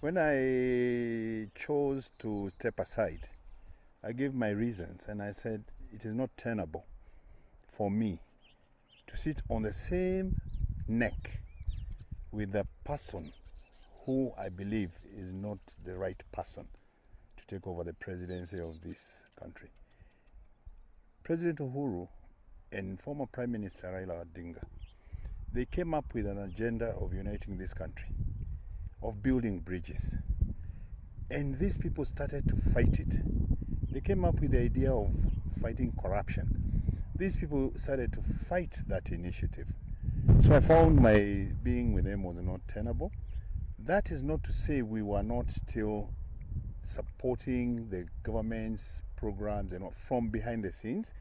When I chose to step aside, I gave my reasons and I said it is not tenable for me to sit on the same neck with a person who I believe is not the right person to take over the presidency of this country. President Uhuru and former Prime Minister Raila Odinga, they came up with an agenda of uniting this country, of building bridges. And these people started to fight it. They came up with the idea of fighting corruption. These people started to fight that initiative. So I found my being with them was not tenable. That is not to say we were not still supporting the government's programs from behind the scenes.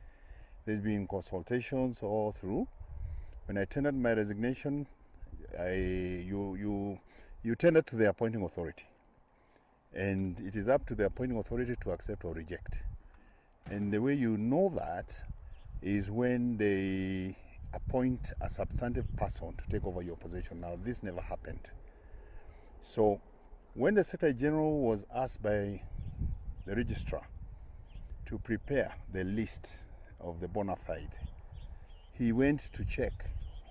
There's been consultations all through. When I tendered my resignation, you tender to the appointing authority. And it is up to the appointing authority to accept or reject. And the way you know that is when they appoint a substantive person to take over your position. Now, this never happened. So, when the Secretary General was asked by the registrar to prepare the list of the bona fide, he went to check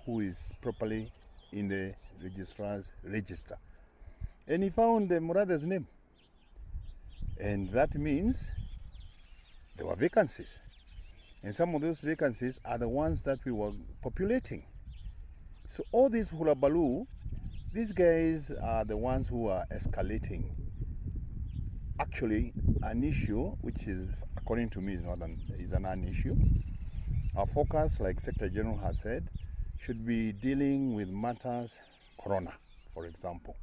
who is properly in the registrar's register. And he found Murathe's name. And that means there were vacancies. And some of those vacancies are the ones that we were populating. So all this hula baloo, these guys are the ones who are escalating. Actually, an issue which is, according to me, is a non-issue. Our focus, like Secretary General has said, should be dealing with matters, corona, for example.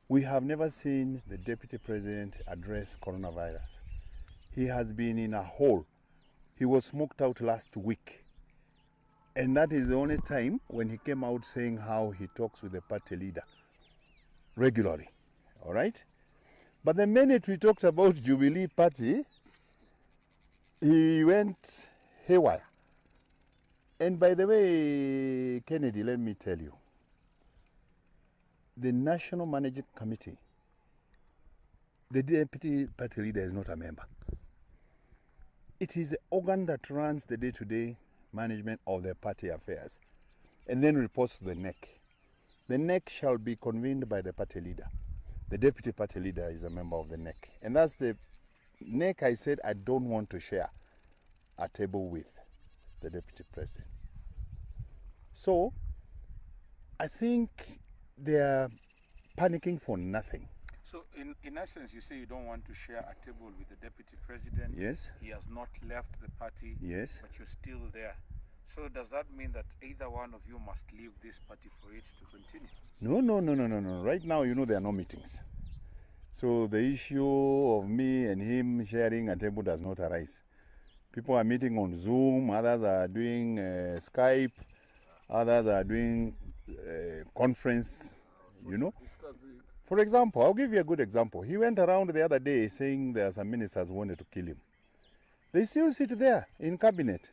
We have never seen the Deputy President address coronavirus. He has been in a hole. He was smoked out last week. And that is the only time when he came out saying how he talks with the party leader regularly. All right? But the minute we talked about Jubilee party, he went haywire. And by the way, Kennedy, let me tell you, the National Managing Committee, the Deputy Party Leader is not a member. It is the organ that runs the day-to-day management of the party affairs and then reports to the NEC. The NEC shall be convened by the party leader. The Deputy Party Leader is a member of the NEC. And that's the NEC I said I don't want to share a table with the Deputy President. So, I think they are panicking for nothing. So, in essence, you say you don't want to share a table with the Deputy President. Yes. He has not left the party. Yes. But you're still there. So, does that mean that either one of you must leave this party for it to continue? No. Right now, there are no meetings. So, the issue of me and him sharing a table does not arise. People are meeting on Zoom, others are doing Skype, others are doing conference, For example, I'll give you a good example. He went around the other day saying there are some ministers who wanted to kill him. They still sit there in cabinet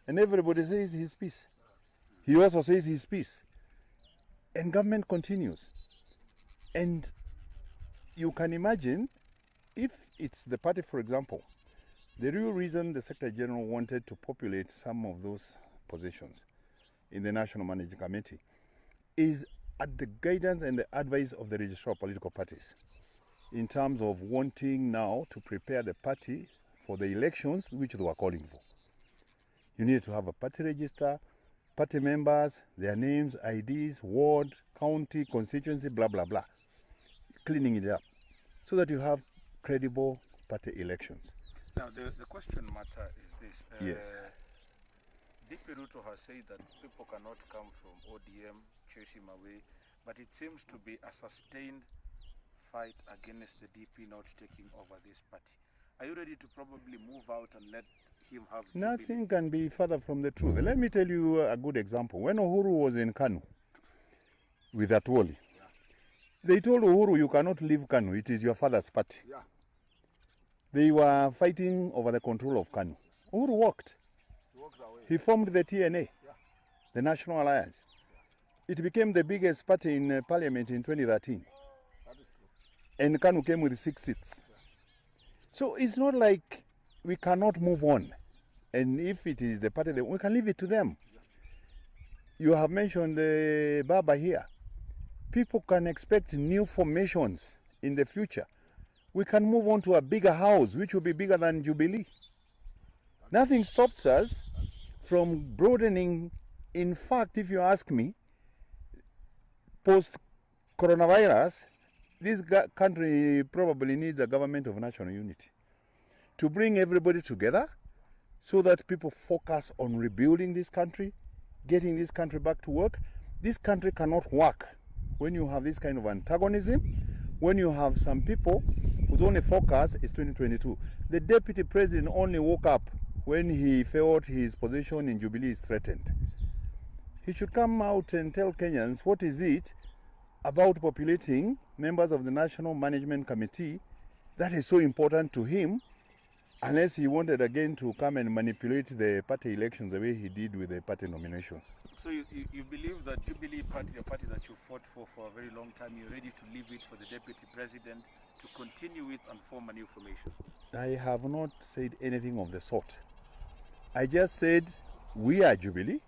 and everybody says his piece. He also says his piece. And government continues. And you can imagine if it's the party, for example, the real reason the Secretary General wanted to populate some of those positions in the National Managing Committee is at the guidance and the advice of the registrar of political parties in terms of wanting now to prepare the party for the elections which they were calling for. You need to have a party register, party members, their names, IDs, ward, county, constituency, blah, blah, blah. Cleaning it up so that you have credible party elections. Now, the question matter is this. Yes. DP Ruto has said that people cannot come from ODM, chase him away, but it seems to be a sustained fight against the DP not taking over this party. Are you ready to probably move out and let him have Nothing can be further from the truth. Let me tell you a good example. When Uhuru was in Kanu with Atwoli, they told Uhuru, you cannot leave Kanu, it is your father's party. Yeah. They were fighting over the control of Kanu. Uhuru walked. He formed the TNA, the National Alliance. It became the biggest party in parliament in 2013. That is true. and Kanu came with 6 seats. So it's not like we cannot move on. And if it is the party, we can leave it to them. You have mentioned Baba here. People can expect new formations in the future. We can move on to a bigger house, which will be bigger than Jubilee. Nothing stops us from broadening. In fact, if you ask me, post-coronavirus, this country probably needs a government of national unity to bring everybody together so that people focus on rebuilding this country, getting this country back to work. This country cannot work when you have this kind of antagonism, when you have some people whose only focus is 2022. The deputy president only woke up when he felt his position in Jubilee is threatened. He should come out and tell Kenyans what is it about populating members of the National Management Committee that is so important to him, unless he wanted again to come and manipulate the party elections the way he did with the party nominations. So you believe that Jubilee Party, a party that you fought for a very long time, you're ready to leave it for the deputy president to continue with and form a new formation? I have not said anything of the sort. I just said we are Jubilee.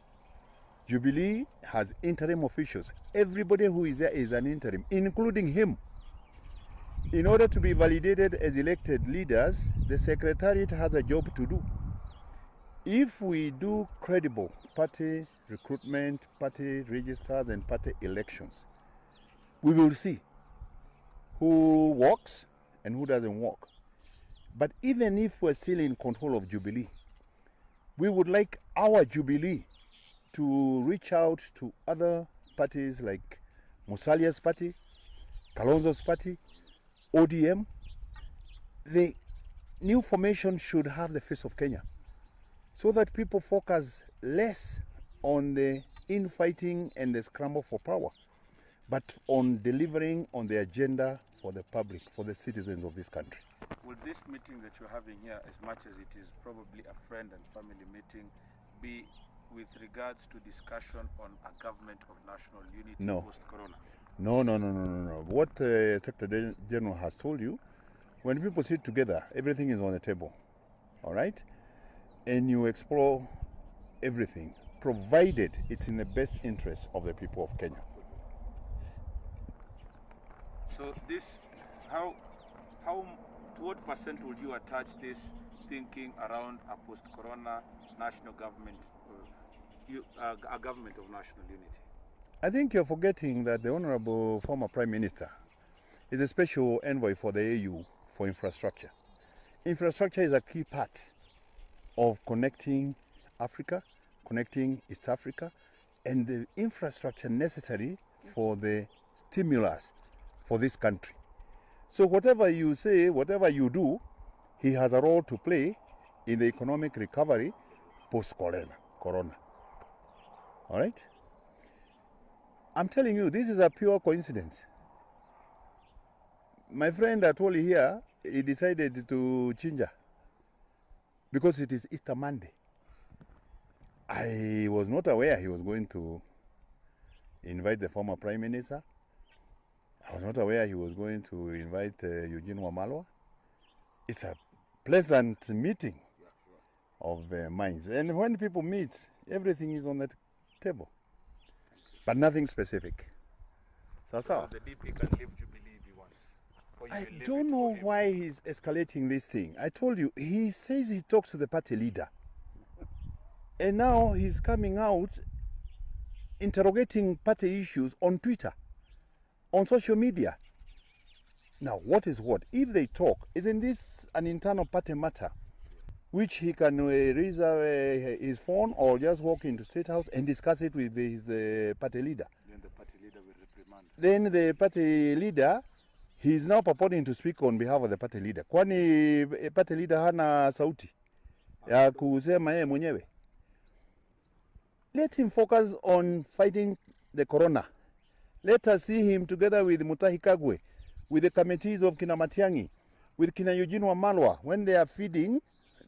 Jubilee has interim officials. Everybody who is there is an interim, including him. In order to be validated as elected leaders, the Secretariat has a job to do. If we do credible party recruitment, party registers, and party elections, we will see who works and who doesn't work. But even if we're still in control of Jubilee, we would like our Jubilee to reach out to other parties like Musalia's party, Kalonzo's party, ODM. The new formation should have the face of Kenya so that people focus less on the infighting and the scramble for power, but on delivering on the agenda for the public, for the citizens of this country. Will this meeting that you're having here, as much as it is probably a friend and family meeting, be with regards to discussion on a government of national unity post-corona? No. What Secretary General has told you, when people sit together, everything is on the table, all right? And you explore everything, provided it's in the best interest of the people of Kenya. So this, to what percent would you attach this thinking around a post-corona national government, a government of national unity? I think you're forgetting that the Honorable former Prime Minister is a special envoy for the AU for infrastructure. Infrastructure is a key part of connecting Africa, connecting East Africa, and the infrastructure necessary for the stimulus for this country. So whatever you say, whatever you do, he has a role to play in the economic recovery post-corona. All right? I'm telling you, this is a pure coincidence. My friend Atwoli here, he decided to change because it is Easter Monday. I was not aware he was going to invite the former Prime Minister. I was not aware he was going to invite Eugene Wamalwa. It's a pleasant meeting of minds. And when people meet, everything is on the table. But nothing specific. So the DP can leave Jubilee if he wants. I don't know why he's escalating this thing. I told you, he says he talks to the party leader. And now he's coming out interrogating party issues on Twitter, on social media. Now, what is what? If they talk, isn't this an internal party matter, which he can reserve his phone or just walk into State House and discuss it with his party leader? Then the party leader will reprimand. Then the party leader, he is now purporting to speak on behalf of the party leader. Kwani party leader hana sauti ya kusema yeye mwenyewe? Let him focus on fighting the corona. Let us see him together with Mutahi Kagwe, with the committees of Kina Matiang'i, with Kina Eugene Wamalwa, when they are feeding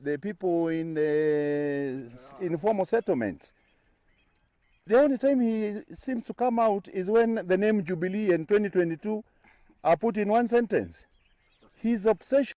the people in the informal settlements. The only time he seems to come out is when the name Jubilee and 2022 are put in one sentence. His obsession